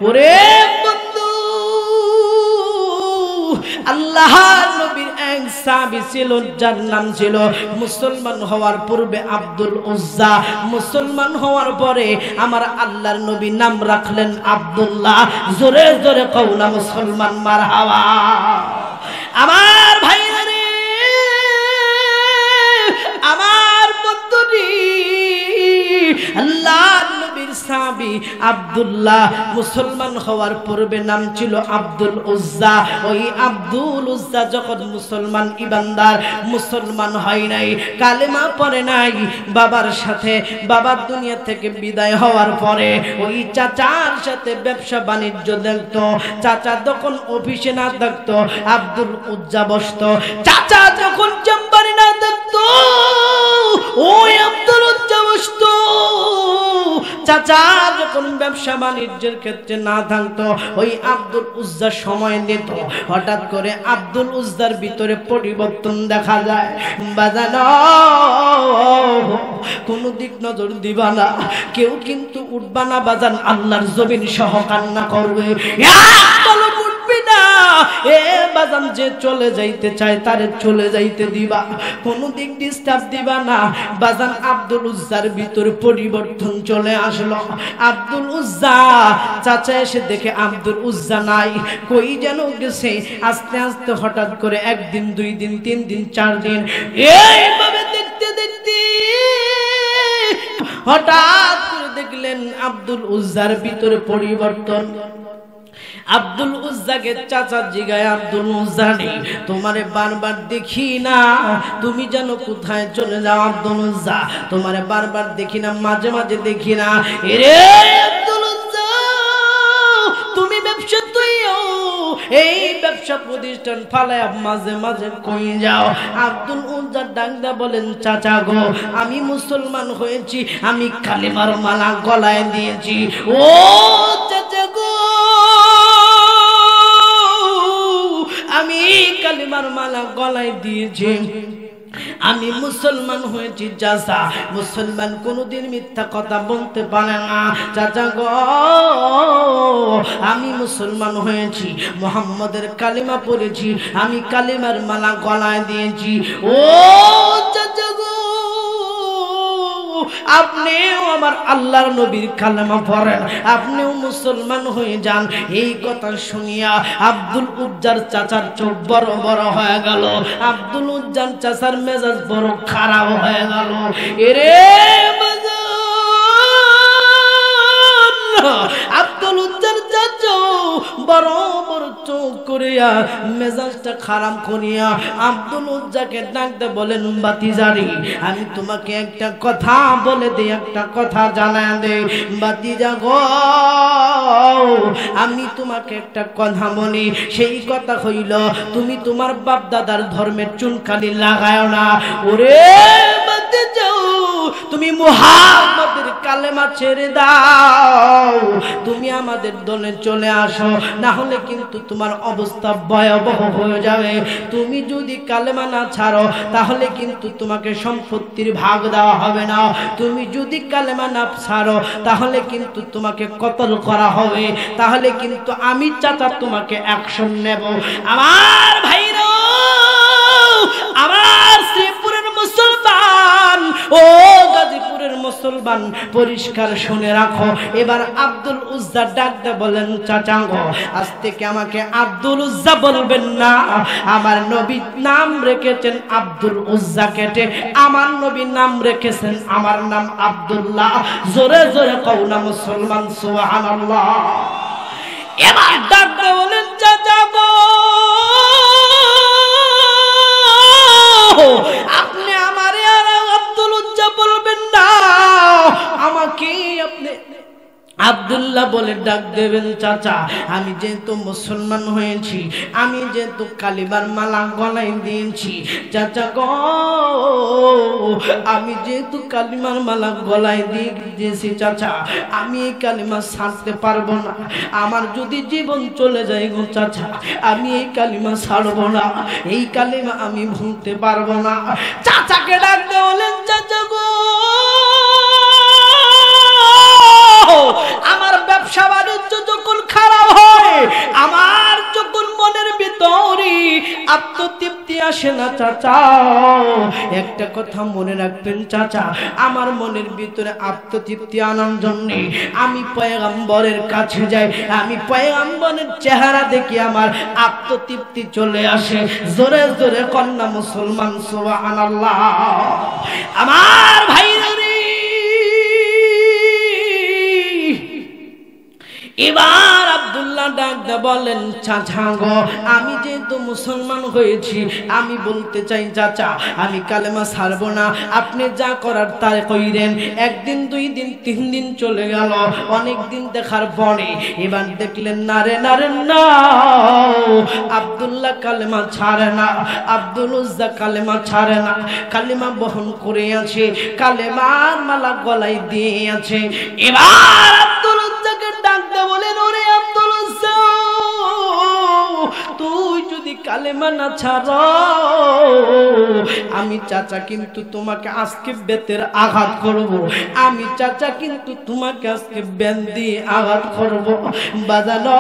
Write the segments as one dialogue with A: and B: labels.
A: ওরে বন্ধু, আল্লাহর নবীর এক সাহাবী ছিল, যার নাম ছিল মুসলমান হওয়ার পূর্বে আব্দুল উজ্জা। মুসলমান হওয়ার পরে আমার আল্লাহর নবী নাম রাখলেন আব্দুল্লাহ। জোরে জোরে কও না মুসলমান মারহাবা। আমার ভাইরা রে, আমার বন্ধুরি, আল্লাহর নবীর সাহাবী আব্দুল্লাহ মুসলমান হওয়ার পূর্বে নাম ছিল আব্দুল উজ্জা। ওই আব্দুল উজ্জা যখন মুসলমান ইমানদার, মুসলমান হয় নাই, কালেমা পড়ে নাই, বাবার সাথে, বাবার দুনিয়া থেকে বিদায় হওয়ার পরে ওই চাচার সাথে ব্যবসা বাণিজ্য দেখতো। চাচা যখন অফিসে না থাকতো আব্দুল উজ্জা বসতো। চাচা যখন চেম্বারে না থাকতো ওই আব্দুল উজ্জা বসতো। চাচা যখন ব্যবসা বাণিজ্যের ক্ষেত্রে না থাকতো ওই আব্দুল উজ্জা সময় দিত। হঠাৎ করে আব্দুল উজ্জার ভিতরে পরিবর্তন দেখা যায়। বাজানো কোনো দিক নজর দিবা না, কেউ কিন্তু উঠবা না বাজান, আল্লাহর জমিন সহ কান্না করবে। এ বাজান যে চলে যাইতে চায় তারে চলে যাইতে দিবা, কোনো দিক ডিস্টার্ব দিবা না বাজান। আব্দুল উজ্জার ভিতরে পরিবর্তন চলে আসলো। আব্দুল উজ্জা, চাচা এসে দেখে আব্দুল উজ্জা নাই, কই যেন গেছে। আস্তে আস্তে হঠাৎ করে একদিন, 2 দিন, 3 দিন, 4 দিন এইভাবে দেখতে দেখতে হঠাৎ করে দেখলেন আব্দুল উজ্জার ভিতরে পরিবর্তন। আব্দুল উজ্জাকে চাচা জিগায়, আব্দুল উজ্জা নেই, তোমারে বারবার দেখি না, তুমি যেন কোথায় চলে যাও আব্দুল উজ্জা, তোমারে বারবার দেখি না, মাঝে মাঝে দেখি না। এরে আব্দুল উজ্জা, তুমি ব্যবসা তুইও এই ব্যবসা প্রতিষ্ঠান ফালায় মাঝে মাঝে কই যাও? আব্দুল উজ্জা ডাকদা বলেন, চাচা গো, আমি মুসলমান হয়েছি, আমি কালিমার মালা গলায় দিয়েছি। ও চাচা গো, আমি কালিমার মালা গলায় দিয়েছি, আমি মুসলমান হয়েছি চাচা। মুসলমান কোনদিন মিথ্যা কথা বলতে পারে না চাচা গো, আমি মুসলমান হয়েছি, মুহাম্মদের কালিমা পড়েছি, আমি কালিমার মালা গলায় দিয়েছি। ও চাচা গো, আপনিও আমার আল্লাহর নবীর কালেমা পড়েন, আপনিও মুসলমান হয়ে যান। এই কথা শুনিয়া আব্দুল উজ্জার চাচার চোখ বড় বড় হয়ে গেল। আব্দুল উজ্জার চাচার মেজাজ বড় খারাপ হয়ে গেল। এরে আব্দুল উজ্জার চাচা বড় বড় চোখ করিয়া, মেজাজটা খারাপ করিয়া আব্দুল উজ্জাকে ডাকতে বলেন, বাতিজারি, আমি তোমাকে একটা কথা বলে দিই, একটা কথা জানায় দে। বাতিজা গো, আমি তোমাকে একটা কথা বলি, সেই কথা হইল তুমি তোমার বাপ দাদার ধর্মের চুনকালি লাগায় না। ওরে বাতিজা, তুমি মুহাম্মদের কালেমা ছেড়ে দাও, তুমি আমাদের দলে চলে আসো, না হলে কিন্তু তোমার অবস্থা ভয়াবহ হয়ে যাবে। তুমি যদি কালেমা না ছাড়ো তাহলে কিন্তু তোমাকে সম্পত্তির ভাগ দেওয়া হবে না, তুমি যদি কালেমা না ছাড়ো তাহলে কিন্তু তোমাকে কতল করা হবে, তাহলে কিন্তু আমি চাচা তোমাকে অ্যাকশন নেব। আমার ভাইরা, আমার শ্রীপুরের মুসলমান, ও গাজীপুরের মুসলমান, পরিষ্কার শুনে রাখো। এবার আব্দুল উজ্জা ডাকতে বলেন, চাচা গো, আজ থেকে আমাকে আব্দুল উজ্জা বলবেন না, আমার নবী নাম রেখেছেন আব্দুল উজ্জা কেটে আমার নবী নাম রেখেছেন আমার নাম আব্দুল্লাহ। জোরে জোরে কও না মুসলমান সুবহানাল্লাহ। এবার ডাকতে বলেন, চাচা গো, আপনি আমারে আর আব্দুল উজ্জা বলবেন না, আমাকে আপনি আব্দুল্লাহ বলে ডাক দেবেন। চাচা, আমি যেহেতু মুসলমান হয়েছি, আমি যেহেতু কালিমার মালা গলায় দিয়েছি, চাচা গো, আমি যেহেতু কালিমার মালা গলায় দিয়েছি চাচা, আমি এই কালিমা ছাড়তে পারবো না। আমার যদি জীবন চলে যায় গো চাচা, আমি এই কালিমা ছাড়বো না, এই কালিমা আমি ভুলতে পারবো না। চাচাকে ডাকতে বলেন, চাচা গো, আমার ব্যবসা বাণিজ্য যখন আসে না চাচা। একটা কথা মনে রাখবেন চাচা, আমার মনের ভিতরে আত্মতৃপ্তি আনার জন্য আমি পয়গম্বরের কাছে যাই, আমি পয়গম্বরের চেহারা দেখি আমার আত্মতৃপ্তি চলে আসে। জোরে জোরে কন্যা মুসলমান সুবহানাল্লাহ। আমার ভাইরা রে, এবার আব্দুল্লাহ ডাকতে বলেন চাচা গো, আমি যেহেতু মুসলমান হয়েছি, আমি বলতে চাই চাচা আমি কালেমা ছাড়বো না, আপনি যা করার তাই কইরেন। একদিন, 2 দিন, 3 দিন চলে গেল, অনেক দিন দেখার পরে এবার দেখলেন না রে না রে না, আব্দুল্লাহ কালেমা ছাড়ে না, আব্দুল উজ্জা কালেমা ছাড়ে না, কালেমা বহন করে আছে, কালেমার মালা গলায় দিয়ে আছে। এবার আব্দুল উজ্জাকে ডাকতে বলেন, ওরে আব্দুল উজ্জা, তুই যদি কালেমা না ছাড়ো, আমি চাচা কিন্তু তোমাকে আজকে বেতের আঘাত করব, আমি চাচা কিন্তু তোমাকে আজকে বেন দিয়ে আঘাত করব। বাজানো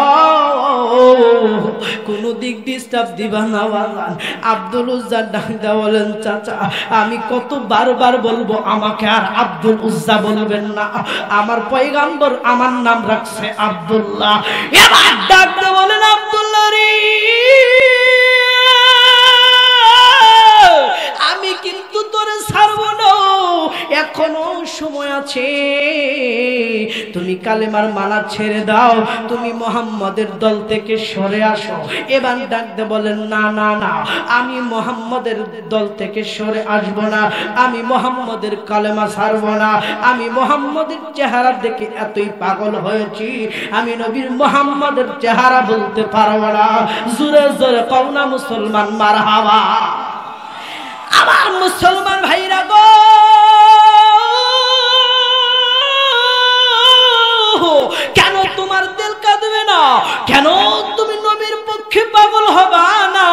A: কোনো দিক ডিস্টার্ব দিবা না বাজান। আব্দুল উজ্জা ডাকতে বলেন চাচা আমি কত বারবার বলবো আমাকে আর আব্দুল উজ্জা বলবেন না, আমার পয়গম্বর আমার নাম রাখছে আব্দুল্লাহ। এবার ডাকতে বলেন আব্দুল্লাহ রে, আমি কিন্তু তোরে ছাড়বো না, এখনো সময় আছে, তুমি কালেমার মালা ছেড়ে দাও, তুমি মুহাম্মাদের দল থেকে সরে আসো। এবার ডাকতে বলেন না না না, আমি মুহাম্মাদের দল থেকে সরে আসব না, আমি মুহাম্মাদের কালেমা ছাড়ব না, আমি মুহাম্মাদের চেহারা দেখে এতই পাগল হয়েছি, আমি নবীর মুহাম্মাদের চেহারা বলতে পারবো না। জোরে জোরে কও না মুসলমান মারহাবা। আমার মুসলমান ভাইরা গো, কেন তোমার দিল কাঁদবে না? কেন তুমি নবীর পক্ষে পাগল হবা না?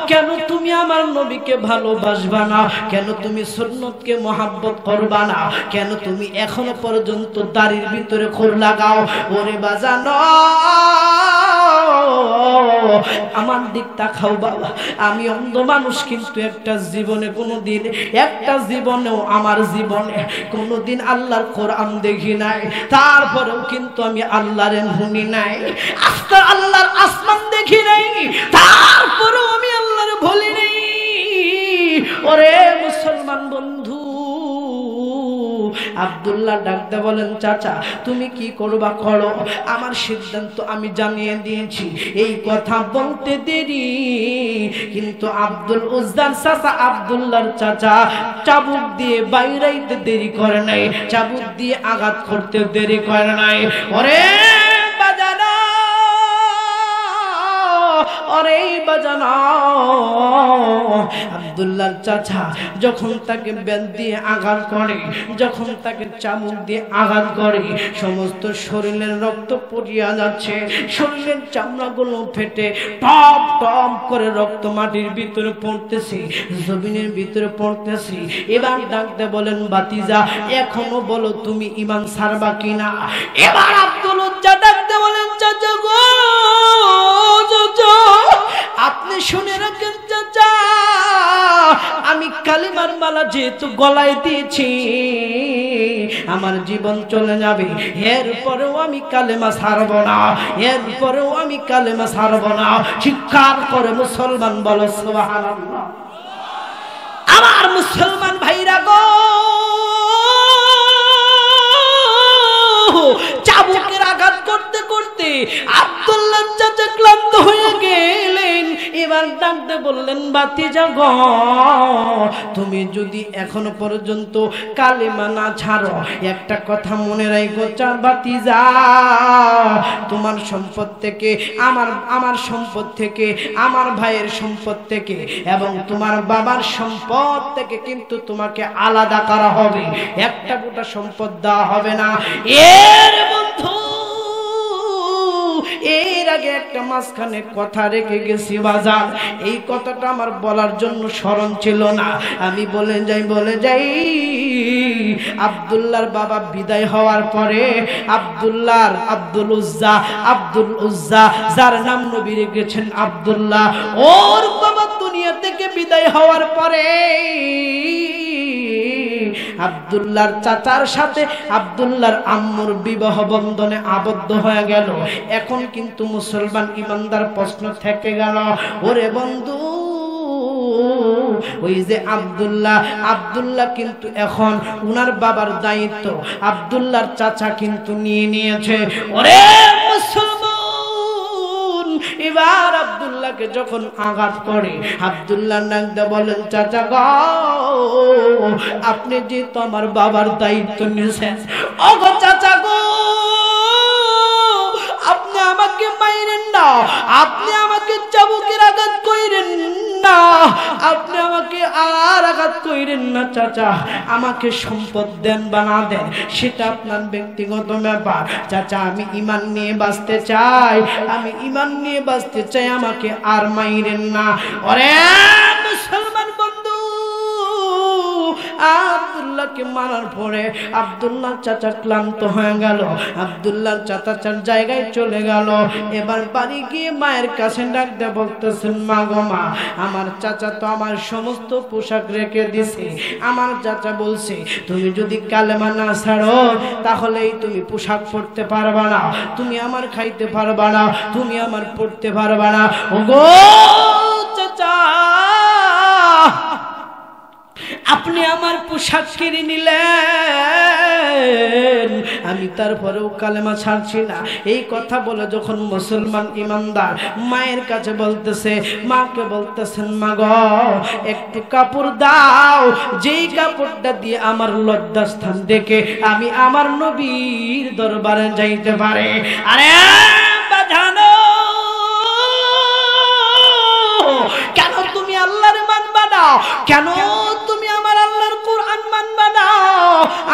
A: কেন তুমি আমার নবীকে ভালোবাসবা না? কেন তুমি সুন্নতকে মহব্বত করবা না? কেন তুমি এখনো পর্যন্ত দাড়ির ভিতরে খোর লাগাও? ওরে বাজানো, আমার দিক তাকাও বাবা, আমি অন্ধ মানুষ, কিন্তু একটা জীবনে কোনোদিন, একটা জীবনেও আমার জীবনে কোনোদিন আল্লাহর কোরআন দেখি নাই, তারপরেও কিন্তু আমি আল্লাহর শুনি নাই, আজকে আল্লাহর আসমান দেখি নাই, তারপরেও আমি আল্লাহর ভুলি নাই। ওরে মুসলমান বন্ধু, আব্দুল্লাহ ডাকতে বলেন চাচা তুমি কি করবা করো, আমার সিদ্ধান্ত আমি জানিয়ে দিয়েছি। এই কথা বলতে দেরি, কিন্তু আব্দুল উজ্জার চাচা, আব্দুল্লাহর চাচা চাবুক দিয়ে বাইরাইতে দেরি করে নাই, চাবুক দিয়ে আঘাত করতে দেরি করে নাই। ওরে বাজানা, ওরে বাজানা, আব্দুল্লাহর চাচা যখন তাকে বেল দিয়ে আঘাত করে, যখন তাকে চাবুক দিয়ে আঘাত করে, সমস্ত শরীরের রক্ত পড়িয়া যাচ্ছে, শরীরের চামড়াগুলো ফেটে টপ টপ করে রক্ত মাটির ভিতরে পড়তেছে, জমিনের ভিতরে পড়তেছে। এবার ডাকতে বলেন বাতিজা এখনো বলো তুমি ঈমান ছাড়বা কিনা? এবার আব্দুল উজ্জা ডাকতে বলেন চাচা গো, আপনি শুনে রাখেন চাচা, আমি কালিমার মালা যেহেতু গলায় দিয়েছি, আমার জীবন চলে যাবে, এরপরেও আমি কালেমা ছাড়ব না, এরপরেও আমি কালেমা ছাড়ব না। চিৎকার করে মুসলমান বলো সুবহানাল্লাহ। আমার মুসলমান ভাইরা গো, চাবুকের আঘাত করতে করতে আব্দুল্লাহ চাচা ক্লান্ত হয়ে গেলেন। এবার ডাকতে বললেন বাতিজা গো, তুমি যদি এখনো পর্যন্ত কালেমা না ছাড়ো, একটা কথা মনে রাখো বাতিজা, তোমার সম্পদ থেকে, আমার সম্পদ থেকে, আমার ভাইয়ের সম্পদ থেকে এবং তোমার বাবার সম্পদ থেকে কিন্তু তোমাকে আলাদা করা হবে, একটা গোটা সম্পদ দেওয়া হবে না। এর বন্ধু, এর আগে একটা মাঝখানে কথা রেখে গেছি বাজার, এই কথাটা আমার বলার জন্য স্মরণ ছিল না, আমি বলে যাই আব্দুল্লাহর বাবা বিদায় হওয়ার পরে আব্দুল উজ্জা যার নাম নবী রেখেছেন আব্দুল্লাহ, ওর বাবা দুনিয়া থেকে বিদায় হওয়ার পরে আব্দুল্লাহর চাচার সাথে আব্দুল্লাহর আম্মুর বিবাহ বন্ধনে আবদ্ধ হয়ে গেল। এখন কিন্তু মুসলমান ইমানদার প্রশ্ন থেকে গেল, ওরে বন্ধু, ওই যে আব্দুল্লাহ কিন্তু এখন উনার বাবার দায়িত্ব আব্দুল্লাহর চাচা কিন্তু নিয়ে নিয়েছে। ওরে মুসলমান, এবার আব্দুল্লাহকে যখন আঘাত করে আব্দুল্লাহ নাকদা বলেন, চাচা গো, আপনি যে তো আমার বাবার দায়িত্ব নিয়েছেন, ওগো চাচা গো, আপনি আমাকে মাইরেন না, আপনি আমাকে চাবুকের আঘাত কইরেন না, আপনি আমাকে আর আঘাত কইরেন না চাচা, আমাকে সম্পদ দেন বা না দেন সেটা আপনার ব্যক্তিগত ব্যাপার। চাচা, আমি ঈমান নিয়ে বাঁচতে চাই, আমাকে আর মাইরেন না। ওরে মুসলমান বন্ধু, আব্দুল্লাহকে মারার পরে আব্দুল্লাহ চাচা ক্লান্ত হয়ে গেল, আব্দুল্লাহর চাচার জায়গায় চলে গেল। এবার বাড়ি গিয়ে মায়ের কাছে ডাক দিয়ে বলতেছেন, মা গো মা, আমার চাচা তো আমার সমস্ত পোশাক রেখে দিছে, আমার চাচা বলছে তুমি যদি কালেমা না ছাড়ো তাহলেই তুমি পোশাক পরতে পারবা না, তুমি আমার খাইতে পারবা না, তুমি আমার পড়তে পারবা না। ওগো চাচা, আপনি আমার পোশাক কিনে নিলেন, আমি তারপরেও কালেমা ছাড়ছি না। এই কথা বলে যখন মুসলমান ইমানদার মায়ের কাছে বলতেছে, মাকে বলতেছেন, মা গো, একটু কাপড় দাও, যেই কাপড়টা দিয়ে আমার লজ্জাস্থান দেখে আমি আমার নবীর দরবারে যাইতে পারে। আরে বাজানো, কেন তুমি আল্লাহর মানবা না? কেন তুমি আমার আল্লাহর কোরআন মানবা না?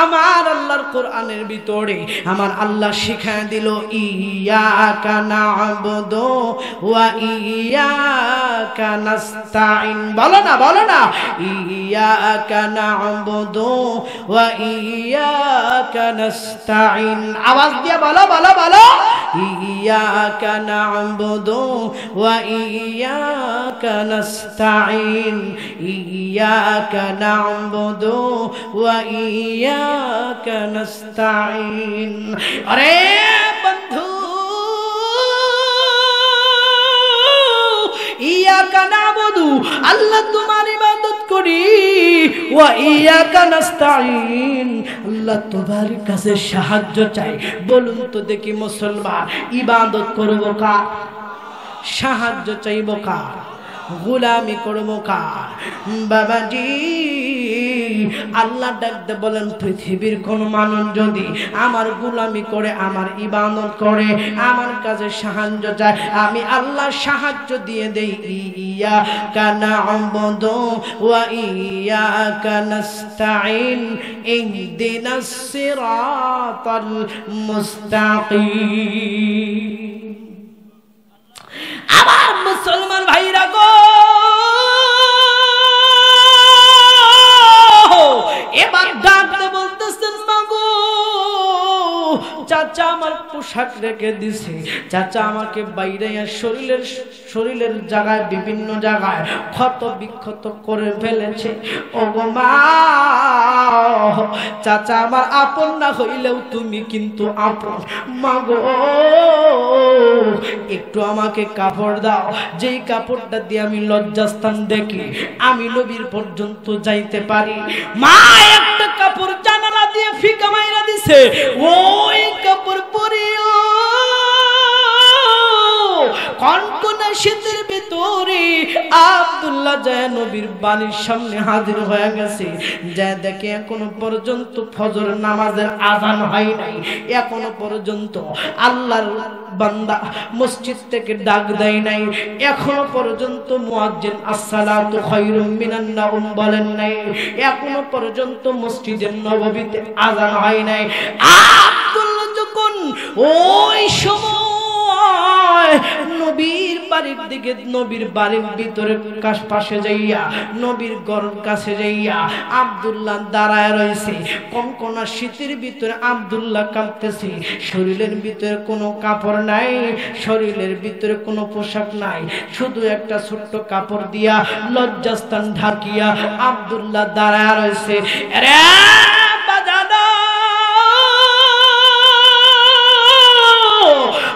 A: আমার আল্লাহর কোরআনের ভিতরে আমার আল্লাহ শিখায় দিল, ইয়াকা না'বুদু ওয়া ইয়াকা নাস্তাইন। বলো না, ইয়াকা না'বুদু ওয়া ইয়াকা নাস্তাইন। আওয়াজ দিয়ে বলো, ইয়াকা না'বুদু ওয়া ইয়াকা নাস্তাইন, ইয়াকা না'বুদু ওয়া ইয়াকা নাস্তাইন। আরে বন্ধু, ইয়াকা না'বুদু, আল্লাহ তোমার ইবাদত করি, ওয়া ইয়াকা নাস্তাইন, আল্লাহ তোমার কাছে সাহায্য চাই। বলুন তো দেখি মুসলমান, ইবাদত করব কার? সাহায্য চাইব কার? গোলামি করবো কার? বাবাজি, আল্লাহ ডাকতে বলেন, পৃথিবীর কোন মানুষ যদি আমার গোলামি করে, আমার ইবাদত করে, আমার কাছে সাহায্য চায়, আমি আল্লাহ সাহায্য দিয়ে দেই। ইয়াকা না'বুদু ওয়া ইয়াকা নাস্তাইন, ইহদিনাস সিরাতাল মুস্তাকিম। আমার মুসলমান ভাইরা গো, এবার ডাকতে বলতেছেন, মাগো, চাচা আমার পোশাক রেখে দিছে, চাচা আমাকে বাইরে শরীরের জায়গায় বিভিন্ন জায়গায় ক্ষত বিক্ষত করে ফেলেছে। ও গো মা, চাচা আমার আপন না হইলেও তুমি কিন্তু আপন। মাগো, একটু আমাকে কাপড় দাও, যেই কাপড়টা দিয়ে আমি লজ্জাস্থান দেখি আমি নবীর পর্যন্ত যাইতে পারি। মা একটা কাপড় জানালা দিয়ে ফিকা মাইরা দিছে, ওই কাপড় পরিও কনকনা শীতের ভিতরে আব্দুল্লাহ যায় নবীর বাড়ির সামনে হাজির হয়ে গেছে। যা দেখে এখনো পর্যন্ত ফজর নামাজের আযান হয় নাই, এখনো পর্যন্ত আল্লাহর বান্দা মসজিদ থেকে ডাক দেয় নাই, এখনো পর্যন্ত মুয়াজ্জিন আসসালাতু খায়রুম মিনান নাওম বলেন নাই, এখনো পর্যন্ত মসজিদের নববীতে আযান হয় নাই। আব্দুল্লাহ যখন ওই সময় নবীর বাড়ির বাড়ির দিকে নবীর বাড়ির ভিতরে পাশে যাইয়া নবীর ঘরের কাছে যাইয়া আব্দুল্লাহ দাঁড়ায় রয়েছে। কনকনা শীতের ভিতরে আব্দুল্লাহ কাঁপতেছে। শরীরের ভিতরে কোনো কাপড় নাই, শরীরের ভিতরে কোনো পোশাক নাই, শুধু একটা ছোট্ট কাপড় দিয়া লজ্জাস্থান ঢাকিয়া আব্দুল্লাহ দাঁড়ায় রয়েছে। আরে বাজানো,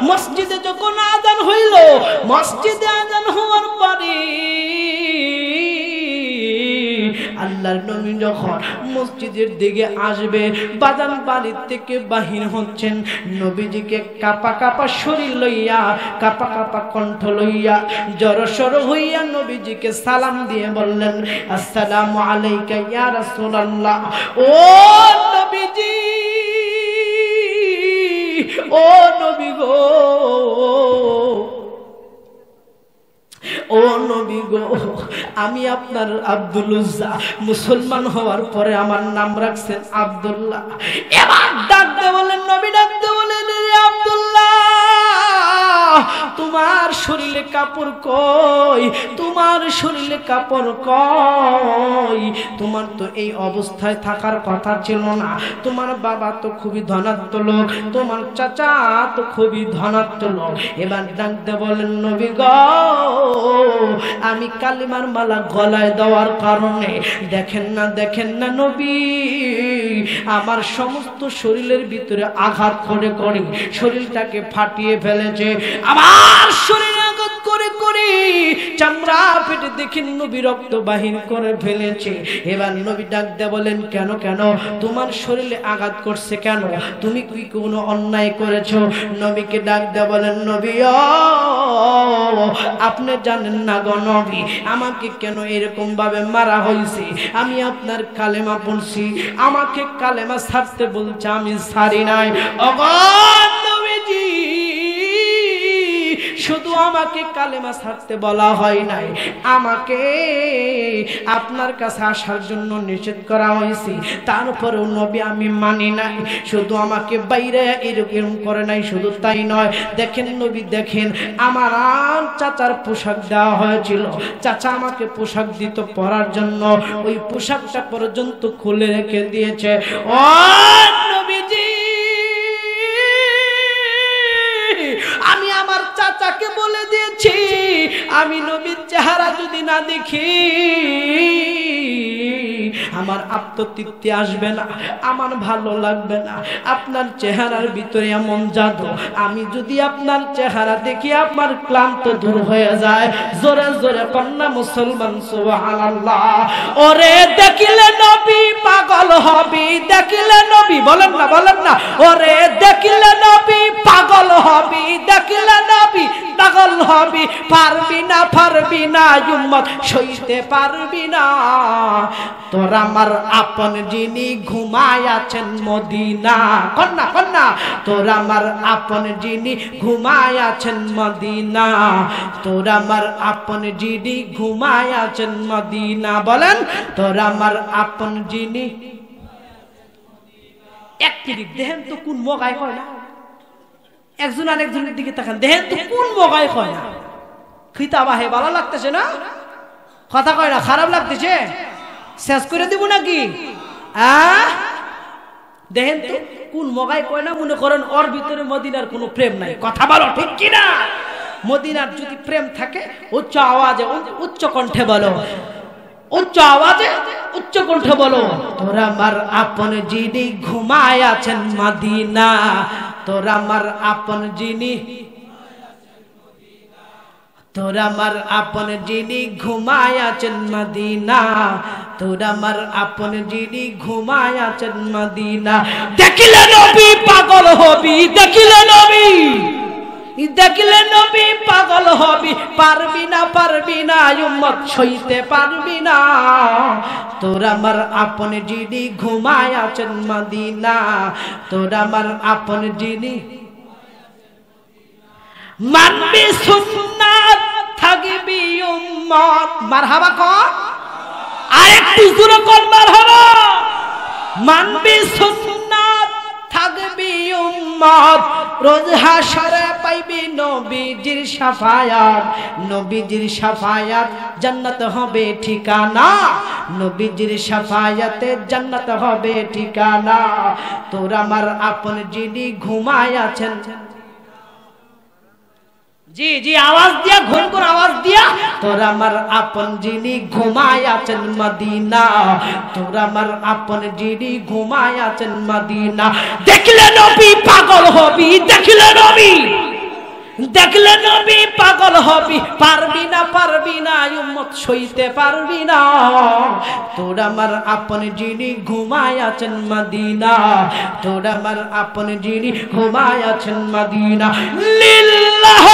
A: মসজিদে যখন আযান হইল, মসজিদে আযান হওয়ার পরে আল্লাহর নবী যখন মসজিদের দিকে আসবে, বাজান বাড়ির থেকে বাহির হচ্ছেন, নবীজিকে কাপা কাপা শরীর লইয়া, কাপা কাপা কণ্ঠ লইয়া, জড়সড় হইয়া নবীজিকে সালাম দিয়ে বললেন, আসসালামু আলাইকা ইয়া রাসূলুল্লাহ। ও নবীজি, ও নবী গো, ও নবী গো, আমি আপনার আব্দুল উজ্জা, মুসলমান হওয়ার পরে আমার নাম রাখছেন আব্দুল্লাহ। এবার ডাকতে বলেন, নবী ডাকতে বলেন, রে আব্দুল্লাহ, তোমার শরীরে কাপড় কই, তোমার শরীরে কাপড় কই? তোমার তো এই অবস্থায় থাকার কথা ছিল না। তোমার বাবা তো খুবই ধনাঢ্য লোক, তোমার চাচা তো খুবই ধনাঢ্য লোক। এবার ডাকতে বলেন, নবী গো, আমি কালিমার মালা গলায় দেওয়ার কারণে দেখেন না নবী, আমার সমস্ত শরীরের ভিতরে আঘাত করে করে শরীরটাকে ফাটিয়ে ফেলেছে। আমার শরীরে আঘাত করে করে চামড়া ফেটে দেখেন নবী রক্ত বাহির করে ফেলেছে। এবার নবী ডাকতে বলেন, কেন কেন তোমার শরীরে আঘাত করছে কেন? তুমি কি কোনো অন্যায় করেছো? নবীকে ডাকতে বলেন, নবী আপনি জানেন না গো নবী, আমাকে কেন এরকম ভাবে মারা হয়েছে? আমি আপনার কালেমা পড়ছি, আমাকে কালেমা ছাড়তে বলছে, আমি ছাড়ি নাই। ওগো নবীজি, শুধু আমাকে কালেমা ছাড়তে বলা হয় নাই, আমাকে আপনার কাছে আসার জন্য নিষেধ করা হয়েছে। তারপরেও নবী আমি মানি নাই। শুধু আমাকে বাইরে এরকম করে নাই, শুধু তাই নয়, দেখেন নবী দেখেন, আমার চাচার পোশাক দেওয়া হয়েছিল, চাচা আমাকে পোশাক দিত পরার জন্য, ওই পোশাকটা পর্যন্ত খুলে রেখে দিয়েছে। ও নবীজি, আমি আমার চাচাকে বলে দিয়েছি, আমি নবীর চেহারা যদি না দেখি আমার আত্মতৃপ্তি আসবে না, আমার ভালো লাগবে না। আপনার চেহারার ভিতরে এমন জাদু, আমি যদি আপনার চেহারা দেখি আমার ক্লান্ত দূর হয়ে যায়। জোরে জোরে কন্যা মুসলমান সুবহানাল্লাহ। ওরে দেখিলে নবী পাগল হবি, দেখিলে নবী, বলেন না বলেন না, ওরে দেখিলে নবী পাগল হবি, দেখিলে নবী পাগল হবি, পারবি না উম্মত সইতে পারবি না। তোর আমার আপন যিনি ঘুমায় আছেন মদিনা, কন্যা কন্যা, তোর আমার আপন যিনি ঘুমায় আছেন মদিনা, তোর আমার আপন যিনি ঘুমায় আছেন মদিনা। বলেন, তোর আমার আপন যিনি। এক মিনিট দেখেন তো কোন মগায় কয় না, একজন আর একজনের দিকে তাকান, দেখেন তো কোন মগায় কয় না। খিতাবা হে ভালো লাগতেছে না? কথা কয় না, খারাপ লাগতেছে? শেষ করে দিব নাকি? দেখেন তো কোন মগায় কয় না, মনে করেন ওর ভিতরে মদিনার কোনো প্রেম নাই। কথা বলো ঠিক কিনা? মদিনার যদি প্রেম থাকে উচ্চ আওয়াজে উচ্চ কণ্ঠে বলো, উচ্চ আওয়াজে উচ্চ কণ্ঠে বলো, তোরা আমার আপন যিনি ঘুমায় আছেন মদিনা, তোরা আমার আপন যিনি, তোরা আমার আপন যিনি ঘুমায় আছেন মদিনা, তোরা আমার আপন যিনি ঘুমায় আছেন মদিনা। দেখিলে নবী পাগল হবি, দেখিলে নবী, দেখিলে নবী পাগল হবি, পারবি না উম্মত সইতে পারবি না। তোরা আমার আপন যিনি ঘুমায় আছেন মদিনা, তোরা আমার আপন যিনি, মানবি সুন্নাত থাকবি উম্মত। মারহাবা কর, আরেকটু জোরে কর মারহাবা। মানবি সুন্নাত থাকবি উম্মত, রোজ হাসরে পাইবে নবীজির শাফায়াত, নবীজির শাফায়াত জান্নাত হবে ঠিকানা, নবীজির শাফায়াতে জান্নাত হবে ঠিকানা। তোর আমার আপন যিনি ঘুমায় আছেন, জি জি আওয়াজ দিয়া, ঘুম করে আওয়াজ দিয়া, তোর আমার আপন যিনি ঘুমায় আছেন মদিনা, তোর আমার আপন যিনি ঘুমায় আছেন মদিনা। দেখলে নবী পাগল হবি, দেখলে নবী, দেখলে নবী পাগল হবি, পারবি না পারবি না উম্মত সইতে পারবি না। তোর আমার আপন যিনি ঘুমায় আছেন মদিনা, তোর আমার আপন যিনি ঘুমায় আছেন মদিনা। লিল্লাহ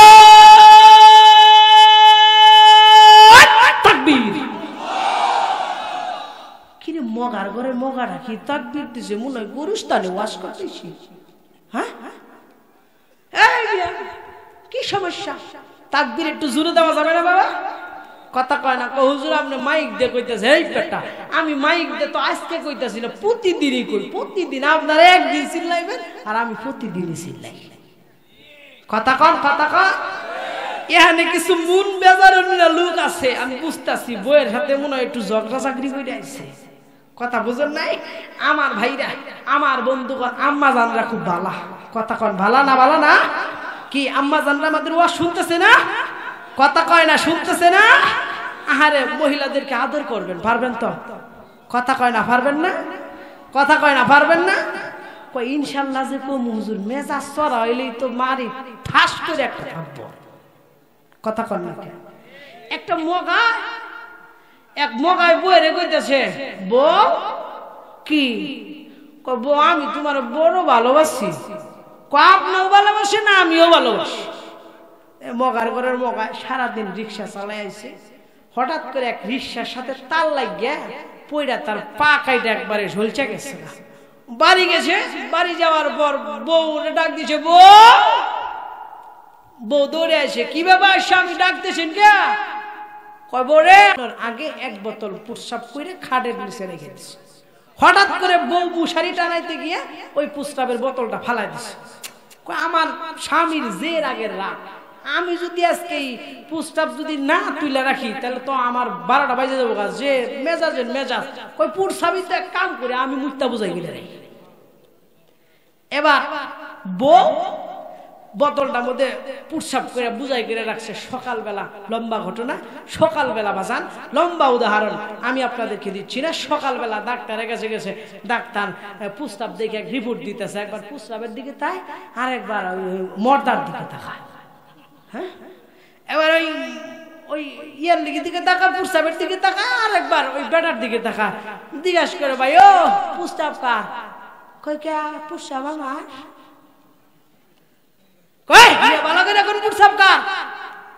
A: তাকবীর। কিরে মগার ঘরে মগাটা কি তাকবীর দিছে, মনে হয় গরুস্তানে ওয়াজ করতেছি। হ্যাঁ কি সমস্যা? তাকবীর একটু জোরে দেওয়া যাবে না বাবা? কথা কয় না, হুজুর আপনি মাইক দিয়ে কইতেছে। এই পেটা, আমি মাইক দিয়ে তো আজকে কইতাছি না, প্রতিদিনই কই। প্রতিদিন আপনারা একদিন চিল্লাইবেন আর আমি প্রতিদিনই চিল্লাই। কথা কন, কথা কন। এখানে কিছু মন বেজারের লোক আছে, আমি বুঝতেছি বইয়ের সাথে মনে হয় একটু ঝগড়া চাকরি করে আইছে। কথা বুঝেন নাই? আমার ভাইরা, আমার বন্ধুগণ, আম্মা জানরা খুব ভালা। কথা কন, ভালা না ভালা না? কি আম্মা জানরা আমাদের ওয়াজ শুনতেছে না? কথা কয় না, শুনতেছে না? আহারে মহিলাদেরকে আদর করবেন, পারবেন তো? কথা কয় না, পারবেন না? কথা কয় না, পারবেন না? কই ইনশাআল্লাহ যে কম হুজুর, মেজাজ চড়া হইলেই তো মারি ঠাস করে একটা থাকবো। কথা কন না? একটা মগা, এক মগায় বইরে কইতেছে, বউ কি? কই বউ আমি তোমার বড় ভালোবাসি। কই আপনিও ভালোবাসে না আমিও ভালোবাসি। মগার ঘরের মগা সারাদিন রিক্সা চালাই আইছে, হঠাৎ করে এক রিক্সার সাথে তাল লাগিয়া পইরা তার পা কাইটা একবারে ঝলচে গেছে। বাড়ি গেছে, বাড়ি যাওয়ার পর বউ ডাক দিছে, বউ। বউ দৌড়ে আসে, কি ব্যাপার স্বামী ডাকতেছেন কে? কয় বউ রে, আগে এক বোতল প্রস্রাব করে খাটের নিচে রেখে দিছে। হঠাৎ করে বউ মুশারি টানাইতে গিয়ে ওই প্রস্রাবের বোতলটা ফালাই দিছে। আমার স্বামীর যে রাগের রাগ, আমি যদি আজকে প্রস্তাব যদি না তুলে রাখি তাহলে তো আমার 12টা বাজে যাবো। যে মেজাজের মেজাজ, কই প্রস্তাবই তো এক কাম করে আমি মুক্তা বুঝাই গেলে রাখি। এবার বউ বোতলটার মধ্যে প্রস্তাব করে বুঝাই করে রাখছে। সকালবেলা, লম্বা ঘটনা, সকালবেলা বাজান, লম্বা উদাহরণ আমি আপনাদেরকে দিচ্ছি না। সকালবেলা ডাক্তারের কাছে গেছে, ডাক্তার প্রস্তাব দেখে এক রিপোর্ট দিতেছে। একবার প্রস্তাবের দিকে তাই, আর একবার মর্দার দিকে তাকায়। হ্যাঁ, এবার ওই ওই ইয়ার দিকে তাকা, প্রস্তাবের দিকে তাকা, আর একবার ওই বেটার দিকে তাকা। জিজ্ঞাসা করে, ভাই ও প্রস্তাব কার? কই কে প্রস্তাব আমার। কই ভালো করে এখন প্রস্তাব কার?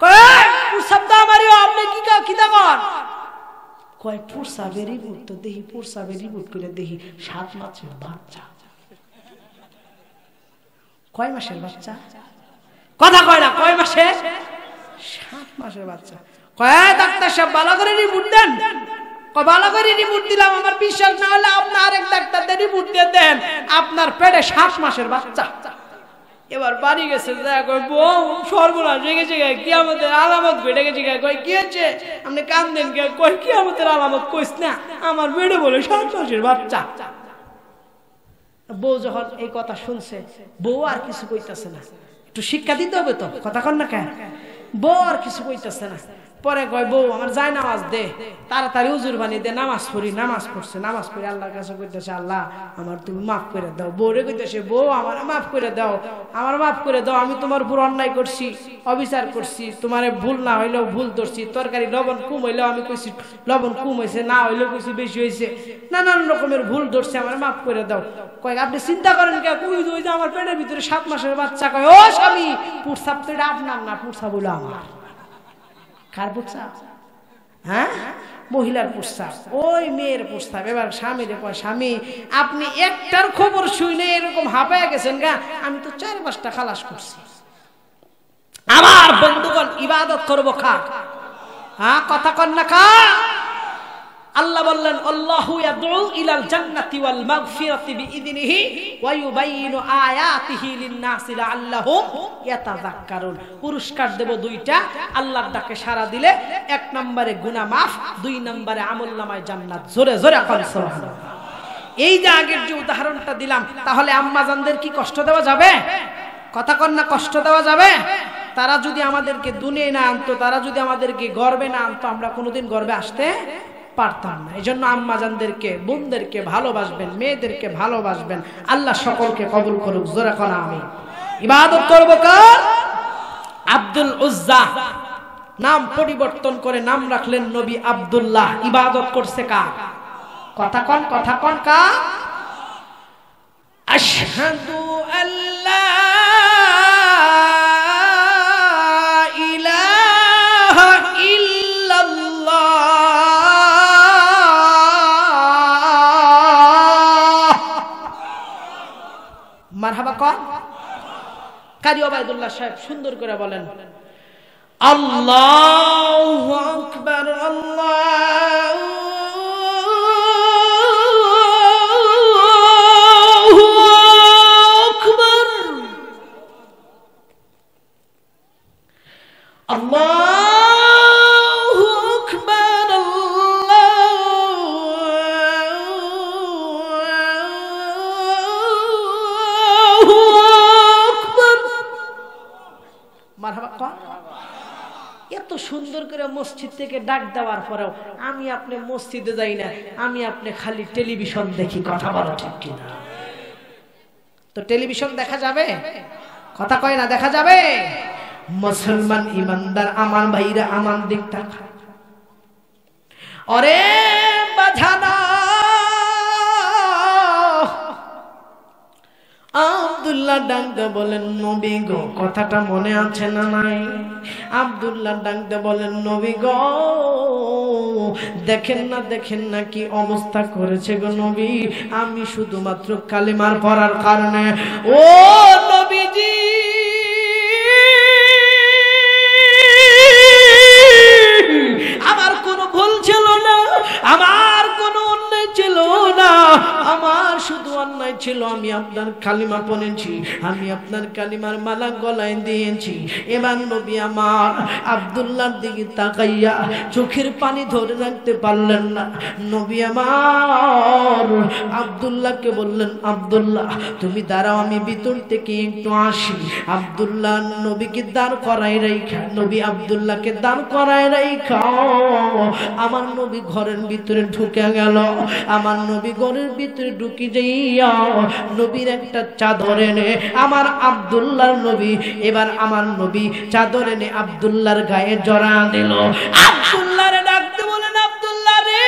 A: কই প্রস্তাব তো আমারই, আপনি কি কিতা কর? কয় প্রস্তাবের রিপোর্ট তো দেখি, প্রস্তাবের রিপোর্ট করে দেখি 7 মাসের বাচ্চা। কয় মাসের বাচ্চা? কথা কয় না, কয় মাসের? 7 মাসের বাচ্চা। কয় ডাক্তার সাহেব ভালো করে রিপোর্ট দেন। কয় ভালো করে রিপোর্ট দিলাম, আমার বিশ্বাস না হলে আপনি আরেক ডাক্তারদের রিপোর্ট দিয়ে দেন, আপনার পেটে 7 মাসের বাচ্চা। এবার বাড়ি গেছে, বউ সর্বনাশ হয়ে গেছে, কি আমাদের আলামত ঘটে গেছে। কয় কি হচ্ছে, আপনি কান্দেন কে? কয় কি আমাদের আলামত কইস না, আমার বেড়ে বলে 7 মাসের বাচ্চা। বউ যখন এই কথা শুনছে, বউ আর কিছু কইতাছে না। একটু শিক্ষা দিতে হবে তো, কথা কন না কেন? বউ আর কিছু কইতাছে না। পরে কয়, বউ আমার যায় নামাজ দে, তাড়াতাড়ি উজুর বানিয়ে দে, নামাজ পড়ি। নামাজ পড়ছে, নামাজ পড়ে আল্লাহর কাছে কইতেছে, আল্লাহ আমার তুমি মাফ করে দাও। বউরে কইতেছে, বউ আমার মাফ করে দাও, আমার মাফ করে দাও, আমি তোমার উপর অন্যায় করছি, অবিচার করছি, তোমার ভুল না হইলেও ভুল ধরছি, তরকারি লবণ কম হইলেও আমি কইছি লবণ কম হয়েছে, না হইলেও কইছি বেশি হয়েছে, নানান রকমের ভুল ধরছে, আমার মাফ করে দাও। কয় আপনি চিন্তা করেন কে? কই ওই যে আমার পেটের ভিতরে 7 মাসের বাচ্চা। কয় ও স্বামী, প্রস্তাব তো এটা আপনার না, প্রস্তাব হইলো আমার। কার প্রস্তাব? হ্যাঁ, মহিলার প্রস্তাব, ওই মেয়ের প্রস্তাব। এবার স্বামীরে কয়, স্বামী আপনি একটার খবর শুনে এরকম হাঁপায় গেছেন গা, আমি তো 4-5টা খালাস করছি। আমার বন্ধুগণ, ইবাদত করবো খা, হ্যাঁ কথা কন না খা, আল্লাহ বললেন আল্লাহু ইয়াদউ ইলাল জান্নাতি ওয়াল মাগফিরাতি বিইذনিহি ওয়া ইউবাইয়িনু আয়াতিহি লিন-নাসি লাআল্লাহুম ইয়াতাযাক্কারুন। পুরস্কার দেব দুইটা, আল্লাহর ডাকে সাড়া দিলে। এক নম্বরে গুনাহ মাফ, দুই নম্বরে আমলনামায় জান্নাত। জোরে জোরে আকাম সুবহানাল্লাহ। এই যে আগের যে উদাহরণটা দিলাম, তাহলে আম্মাজানদের কি কষ্ট দেওয়া যাবে? কথা কন না, কষ্ট দেওয়া যাবে? তারা যদি আমাদেরকে দুনিয়ায় না আনতো, তারা যদি আমাদেরকে গর্বে না আনতো, আমরা কোনোদিন গর্বে আসতে পারতাম না। এই জন্য আম্মাজানদেরকে, বোনদেরকে ভালোবাসবেন, মেয়েদেরকে ভালোবাসবেন। আল্লাহ সকলকে কবুল করুক। জোরে কোন আমিন। ইবাদত করব কার? আব্দুল উজ্জা। নাম পরিবর্তন করে নাম রাখলেন নবী আব্দুল্লাহ। ইবাদত করছে কার? কথা কন, কথা কন কার? আশহাদু আল্লা ইলাহা ইল্লাল্লাহ। মারহাবা কন। কারি ওবায়দুল্লাহ সাহেব সুন্দর করে বলেন আল্লাহু আকবার, আল্লাহু আকবার, আল্লাহু আকবার, আল্লাহু আকবার। মারহাবা কন। এত সুন্দর করে মসজিদ থেকে ডাক দেওয়ার পরেও আমি আপনি মসজিদে যাই না, আমি আপনি খালি টেলিভিশন দেখি। কথা বলো ঠিক কিনা? তো টেলিভিশন দেখা যাবে? কথা কয় না, দেখা যাবে? মুসলমান ইমানদার আমার ভাইরা আমার দিক তাকা। ওরে বাজানা আব্দুল্লাহ ডাকতে বলেন নবী গো, কথাটা মনে আছে না নাই? আব্দুল্লাহ ডাকতে বলেন নবী গো, দেখেন না, দেখেন না কি অবস্থা করেছে গো নবী। আমি শুধুমাত্র কালিমার পড়ার কারণে, ও নবীজি আমার কোনো ভুল ছিল না, আমার কোনো অন্যায় ছিল না, আমার শুধু অন্যায় ছিল আমি আপনার কালিমা পড়েছি, আমি আপনার কালিমার মালা গলায় দিয়েছি। এবার নবী আমার আব্দুল্লাহর দিকে তাকাইয়া চোখের পানি ধরে রাখতে পারলেন না। নবী আমার আব্দুল্লাহকে বললেন আব্দুল্লাহ তুমি দাঁড়াও, আমি ভিতর থেকে একটু আসি। আব্দুল্লাহ নবীকে দাঁড় করায় রাইখা, নবী আব্দুল্লাহকে দাঁড় করায় রাইখা আমার নবী ঘরের ভিতরে ঢুকে গেল। আমার নবী ঘরের ভিতরে ঢুকে যাইয়া নবীর একটা চাদর এনে আমার আব্দুল্লাহর নবী, এবার আমার নবী চাদর এনে আব্দুল্লাহর গায়ে জড়া দিল। আব্দুল্লাহরে ডাকতে বলেন আব্দুল্লাহ রে,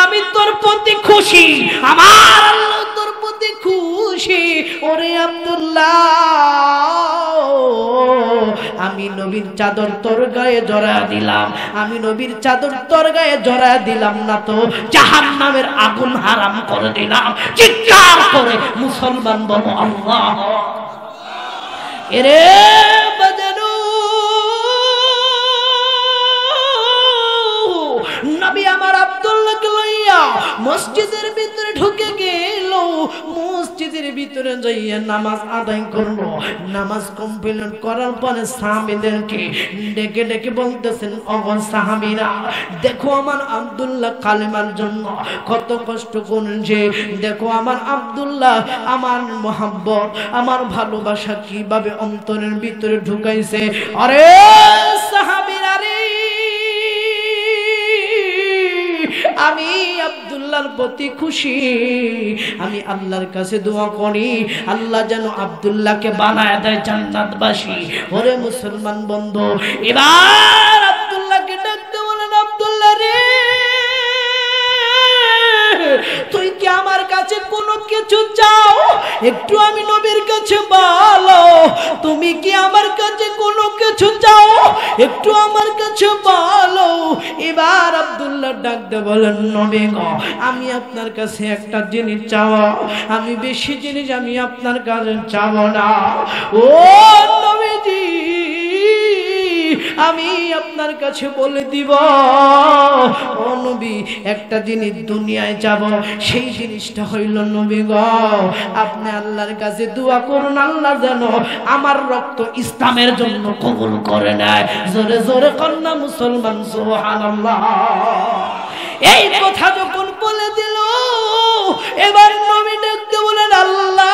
A: আমি তোর প্রতি খুশি, আমার আল্লাহ তোর প্রতি খুশি। ওরে আব্দুল্লাহ আমি নবীর চাদর তোর গায়ে জড়া দিলাম, আমি নবীর চাদর তোর গায়ে জড়া দিলাম না তো জাহান্নামের আগুন হারাম করে দিলাম। চিৎকার করে মুসলমান বলো আল্লাহ। এরে বাজানো নবী আমার আব্দুল্লাহকে লইয়া মসজিদের ভিতরে ঢুকে গেল। মসজিদের ভিতরে যাইয়া নামাজ আদায় করলো। নামাজ কমপ্লিট করার পরে সাহাবীদেরকে ডেকে ডেকে বলতেছেন, ওগো সাহাবীরা দেখো আমার আব্দুল্লাহ কালেমার জন্য কত কষ্ট করেছে, দেখো আমার আব্দুল্লাহ আমার মোহাব্বত, আমার ভালোবাসা কিভাবে অন্তরের ভিতরে ঢুকাইছে। আরে সাহাবীরা রে, আমি আব্দুল্লাহর প্রতি খুশি, আমি আল্লাহর কাছে দোয়া করি আল্লাহ যেন আব্দুল্লাহকে বানায় দেয় জান্নাতবাসী। ওরে মুসলমান বন্ধু, এবার আব্দুল্লাহকে ডাকতে বলেন আব্দুল্লাহ রে, তুই কি আমার কাছে কোনো কিছু চাও? একটু আমি নবীর কাছে বলো, তুমি কি আমার কাছে কোনো কিছু চাও? একটু আমার কাছে বলো। এবার আব্দুল্লাহ ডাকতে বলেন নবী গো, আমি আপনার কাছে একটা জিনিস চাও, আমি বেশি জিনিস আমি আপনার কাছে চাও না। ও নবীজি আমি আপনার কাছে বলে দিব ও নবী একটা জিনিস দুনিয়ায় যাব সেই জিনিসটা হইল নবী গো আপনি আল্লাহর কাছে দোয়া করুন আল্লাহ যেন আমার রক্ত ইসলামের জন্য কবুল করে নেয় জোরে জোরে কন্যা মুসলমান সুবহানাল্লাহ এই কথা যখন বলে দিল এবার নবী ডাকতে বলেন আল্লাহ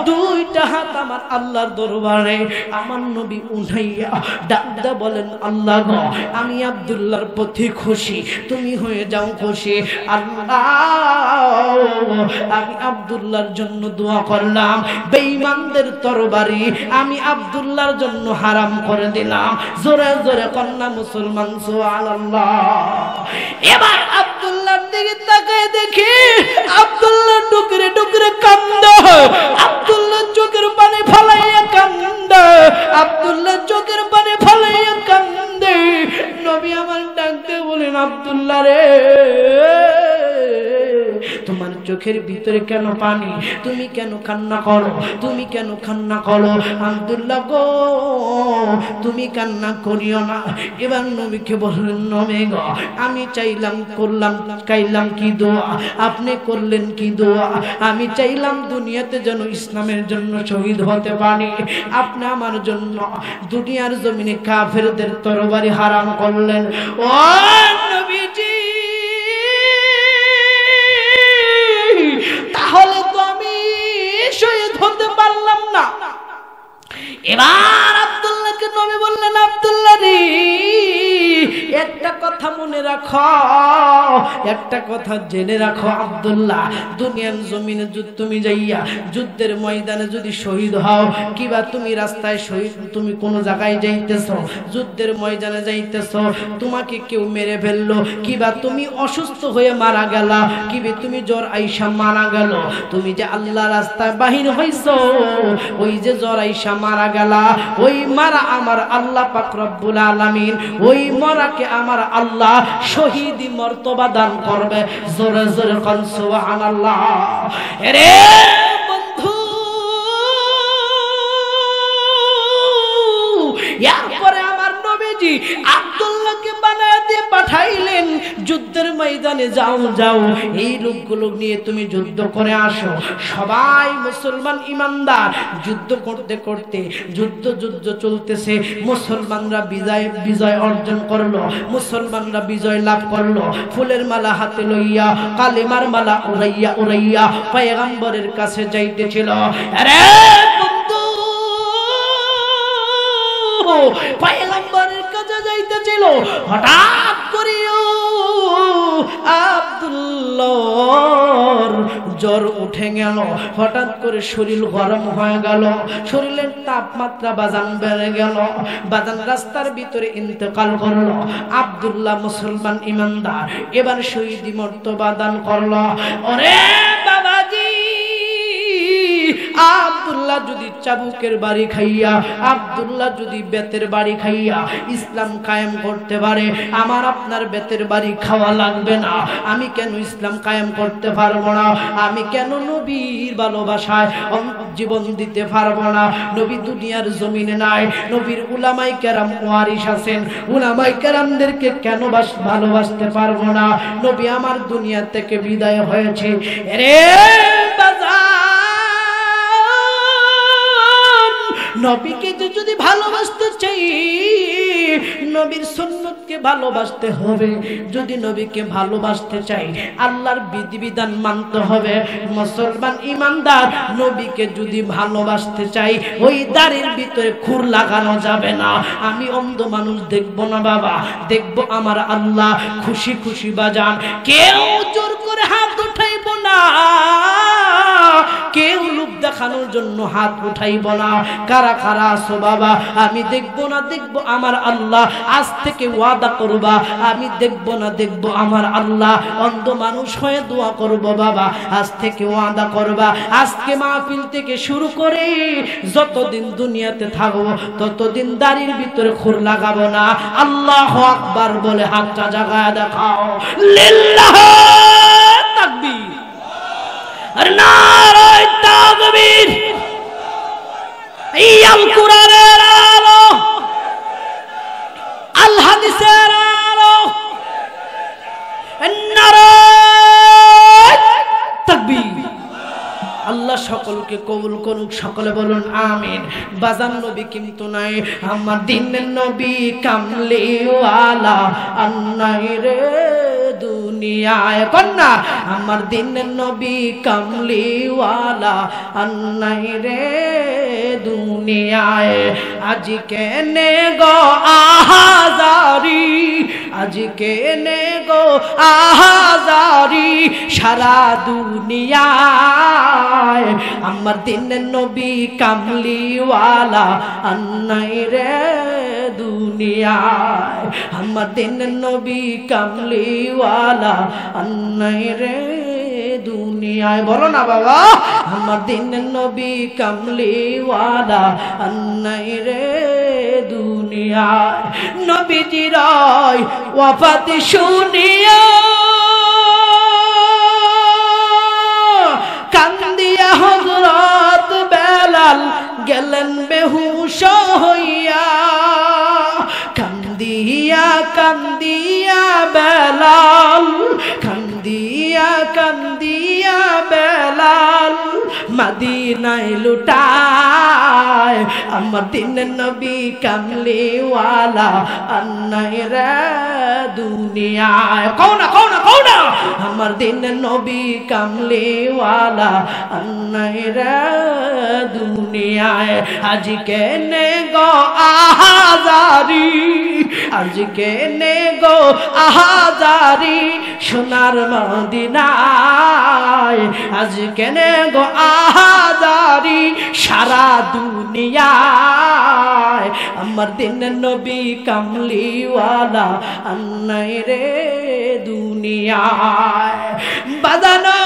A: দুইটা হাত আমার আল্লাহর দরবারে আমার নবী উঠাইয়া ডাকতে বলেন আল্লাহ গো আমি আব্দুল্লাহর প্রতি খুশি তুমি হয়ে যাও খুশি আল্লাহ আমি আব্দুল্লাহর জন্য দোয়া করলাম বেঈমানদের তরবারি আমি আব্দুল্লাহর জন্য হারাম করে দিলাম জোরে জোরে কন্যা মুসলমান সুবহানাল্লাহ এবার আব্দুল্লাহর দিকে তাকায় দেখি আব্দুল্লাহ টুকরে টুকরে কান্দে আব্দুল্লাহ চোখের পানি ফলাইয়া কান্দে আব্দুল্লাহ চোখের পানি ফলাইয়া কান্দে নবী আমার ডাকতে বলেন আব্দুল্লাহ রে তোমার চোখের ভিতরে কেন পানি তুমি কেন কান্না করো তুমি কেন কান্না করো আব্দুল্লাহ গো তুমি কান্না করিও না এবার নবীকে বললেন নবী গো আমি চাইলাম কাইলাম কি দোয়া আপনি করলেন কি দোয়া আমি চাইলাম দুনিয়াতে যেন ইসলামের জন্য শহীদ হতে পারি আপনি আমার জন্য দুনিয়ার জমিনে কাফেরদের তরবারি হারাম করলেন ও নবীজি তাহলে তো আমি শহীদ হতে পারলাম না এবার আব্দুল্লাহকে নবী বললেন আব্দুল্লাহ রে একটা কথা মনে রাখো একটা কথা জেনে রাখো আব্দুল্লাহ দুনিয়ার জমিনে তুমি যাইয়া যুদ্ধের ময়দানে যদি শহীদ হও কিবা তুমি রাস্তায় শহীদ তুমি কোন জায়গায় যাইতেছো যুদ্ধের ময়দানে যাইতেছো তোমাকে কেউ মেরে ফেললো কিবা তুমি অসুস্থ হয়ে মারা গেলা কিবা তুমি জ্বর আইসা মারা গেল তুমি যে আল্লাহ রাস্তায় বাহির হইছো ওই যে জ্বর আইসা মারা গেলা ওই মারা আমার আল্লাহ পাক রব্বুল আলামিন ওই মরাকে আমার আল্লাহ শহীদি মর্তবা দান করবে জোরে জোরে কোন সুবহানাল্লাহ রে বন্ধু এরপরে আমার নবীজি আব্দুল্লাহকে বানায় দিয়ে পাঠাইলেন যুদ্ধের ময়দানে যাও যাও এই লোকগুলো নিয়ে তুমি যুদ্ধ করে আসো সবাই মুসলমান ইমানদার যুদ্ধ করতে করতে যুদ্ধ চলতেছে মুসলমানরা বিজয় অর্জন করলো মুসলমানরা বিজয় লাভ করলো ফুলের মালা হাতে লইয়া কালেমার মালা উড়াইয়া উড়াইয়া পয়গম্বরের কাছে যাইতেছিল আরে বন্ধু পয়গম্বরের কাছে যাইতেছিল হঠাৎ করে আব্দুল্লাহর জ্বর উঠে গেল হঠাৎ করে শরীর গরম হয়ে গেল শরীরের তাপমাত্রা বাজান বেড়ে গেল বাজান রাস্তার ভিতরে ইন্তেকাল করলো আব্দুল্লাহ মুসলমান ইমানদার এবার শহীদি মর্তবা দান করলো ওরে বাবাজি আব্দুল্লাহ যদি চাবুকের বাড়ি খাইয়া আব্দুল্লাহ যদি বেতের বাড়ি খাইয়া ইসলাম কায়েম করতে পারে আমার আপনার বেতের বাড়ি খাওয়া লাগবে না আমি কেন ইসলাম কায়েম করতে পারবো না আমি কেন নবীর ভালোবাসায় জীবন দিতে পারবো না নবী দুনিয়ার জমিনে নাই নবীর উলামায়ে কেরাম ওয়ারিস আছেন উলামায়ে কেরামদেরকে কেন ভালোবাসতে পারবো না নবী আমার দুনিয়া থেকে বিদায় হয়েছে রে বাজার নবীকে যদি ভালোবাসতে চাই নবীর সুন্নতকে ভালোবাসতে হবে যদি নবীকে ভালোবাসতে চাই আল্লাহর বিধিবিধান মানতে হবে মুসলমান ইমানদার নবীকে যদি ভালোবাসতে চাই ওই দাড়ির ভিতরে খুর লাগানো যাবে না আমি অন্ধ মানুষ দেখবো না বাবা দেখবো আমার আল্লাহ খুশি খুশি বাজান কেউ জোর করে হাত উঠাইব না কেউ লোক দেখানোর জন্য হাত উঠাইব না কারা কারা আছো বাবা আমি দেখবো না দেখবো আমার আল্লাহ আজ থেকে ওয়াদা করবা আমি দেখবো না দেখবো আমার আল্লাহ অন্ধ মানুষ হয়ে দোয়া করব বাবা আজ থেকে ওয়াদা করবা আজকে মাহফিল থেকে শুরু করে যতদিন দুনিয়াতে থাকবো ততদিন দাড়ির ভিতরে খুর লাগাবো না আল্লাহু আকবার বলে হাতটা জাগায় দেখাও লিল্লাহ তাকবীর আর নারায়ে তাকবীর এই আল কোরআনের আলো কবুল করুক, সকলে বলুন আমিন। বাজান নবী কিন্তু নাই, আমার দিনের নবী কামলিওয়ালা আন্নাই রে দুনিয়ায়, কন্যা আমার দিনের নবী কামলিওয়ালা আন্নাই রে দুনিয়ায়। আজ কেনে গো আহাজারি, আজ কেনে গো আহাজারি সারা দুনিয়ায়, আমার দিনের নবী কামলিওয়ালা আন্নাই রে দুনিয়ায়, আমার দিনের নবী কামলিওয়ালা আন্নাই রে দুনিয়ায়। বলো না বাবা, আমার দিনের নবী কামলিওয়ালা আন্নাই রে দুনিয়ায়। নবীজির ওয়াফাত শুনিয়া কান্দিয়া হযরত বেলাল গেলেন বেহুশ হইয়া, কান্দিয়া কান্দিয়া বেলাল, কান্দিয়া কান্দিয়া বেলাল মদিনায় লুটায়, আমার দিনের নবী কামলিওয়ালা আন্নাই রে দুনিয়ায়। কও না কও না কও না, আমার দিনের নবী কামলিওয়ালা আন্নাই রে দুনিয়ায়। আজ কেনে গো আহাজারি, আজ কেনে গো আহাজারি সোনার মদিনায়, আজ কেনে গো আহাজারি সারা দুনিয়ায়, আমার দিনের নবী কামলিওয়ালা আন্নাই রে দুনিয়ায়। বাজানো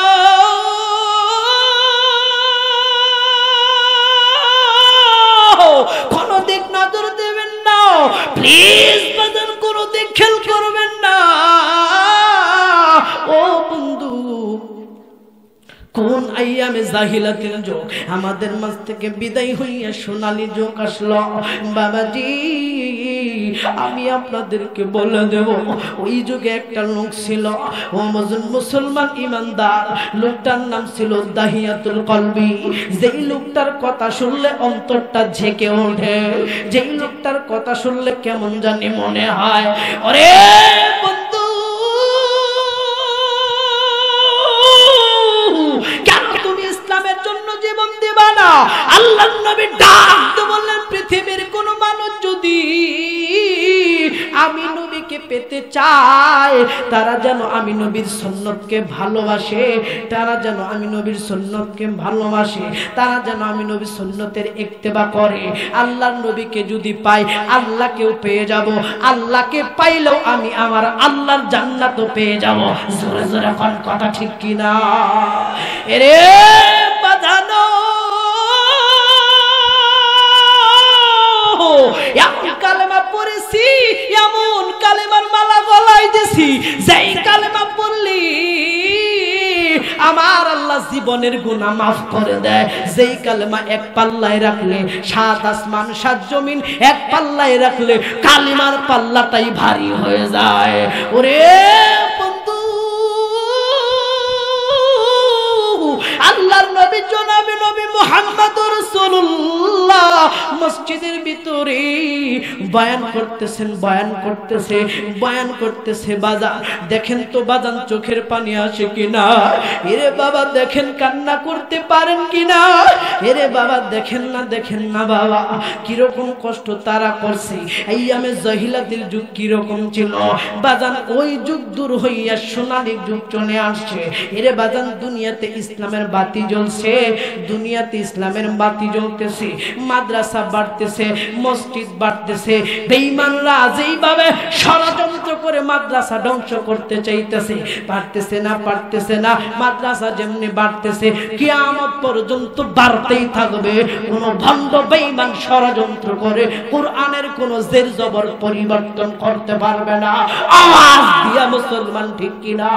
A: কোনো দিক নজর দেবেন না প্লিজ, বাজান কোনো দিক খেয়াল করবেন না। ও বন্ধু, কোন আইয়ামে জাহিলাতের যুগ আমাদের মাঝ থেকে বিদায় হইয়া সোনালী যুগ আসলো। বাবাজি আমি আপনাদেরকে বলে দেব, ওই যুগে একটা লোক ছিল, ও মুসলমান ইমানদার, লোকটার নাম ছিল দাহিয়াতুল কলবি। যেই লোকটার কথা শুনলে অন্তরটা ঝেঁকে ওঠে, যেই লোকটার কথা শুনলে কেমন জানি মনে হয়, ওরে বন্ধু কেন তুমি ইসলামের জন্য জীবন দিবা না? আল্লাহর নবী ডাক বললেন, পৃথিবীর কোন মানুষ যদি আমি নবীকে পেতে চায়, তারা যেন আমি নবীর সুন্নতকে ভালোবাসে, তারা যেন আমি নবীর সুন্নতকে ভালোবাসে, তারা যেন আমি নবীর সুন্নতের ইত্তেবা করে। আল্লাহর নবীকে যদি পাই আল্লাহকেও পেয়ে যাব, আল্লাহকে পাইলেও আমি আমার আল্লাহর জান্নাতও পেয়ে যাব। জোরে জোরে কোন কথা ঠিক কিনা? এরে বাঁধানো এমন কালেমা পড়েছি, এমন কালেমার মালা গলায় দিছি, যেই কালেমা পড়লি আমার আল্লাহ জীবনের গুনাহ মাফ করে দেয়। যেই কালেমা এক পাল্লায় রাখলে সাত আসমান সাত জমিন, এক পাল্লায় রাখলে কালিমার পাল্লাটাই ভারী হয়ে যায়। ওরে বন্ধু, আল্লাহর নবী জনাবে নবী মুহাম্মদুর রাসূলুল্লাহ মসজিদের ভিতরে বয়ান করতেছেন, বয়ান করতেছে, বয়ান করতেছে। বাজান দেখেন তো বাজান চোখের পানি আসে কিনা? এরে বাবা দেখেন কান্না করতে পারেন কিনা? এরে বাবা দেখেন না, দেখেন না বাবা কিরকম কষ্ট তারা করছে। আইয়ামে জাহিলাতের যুগ কিরকম ছিল বাজান, ওই যুগ দূর হইয়া সোনালী যুগ চলে আসছে। এরে বাজান দুনিয়াতে ইসলামের বাতি জ্বলছে, দুনিয়াতে ইসলামের বাতি জ্বলতেছে, মাদ্রাসা বাড়তেছে, মসজিদ বাড়তেছে। বেঈমানরা যেইভাবে ষড়যন্ত্র করে মাদ্রাসা ধ্বংস করতে চাইতেছে, পারতেছে না, পারতেছে না। মাদ্রাসা যেমনি বাড়তেছে কিয়ামত পর্যন্ত বাড়তেই থাকবে। কোন ভণ্ড বেঈমান ষড়যন্ত্র করে কোরআনের কোন জের জবর পরিবর্তন করতে পারবে না। আওয়াজ দিয়া মুসলমান ঠিক কিনা?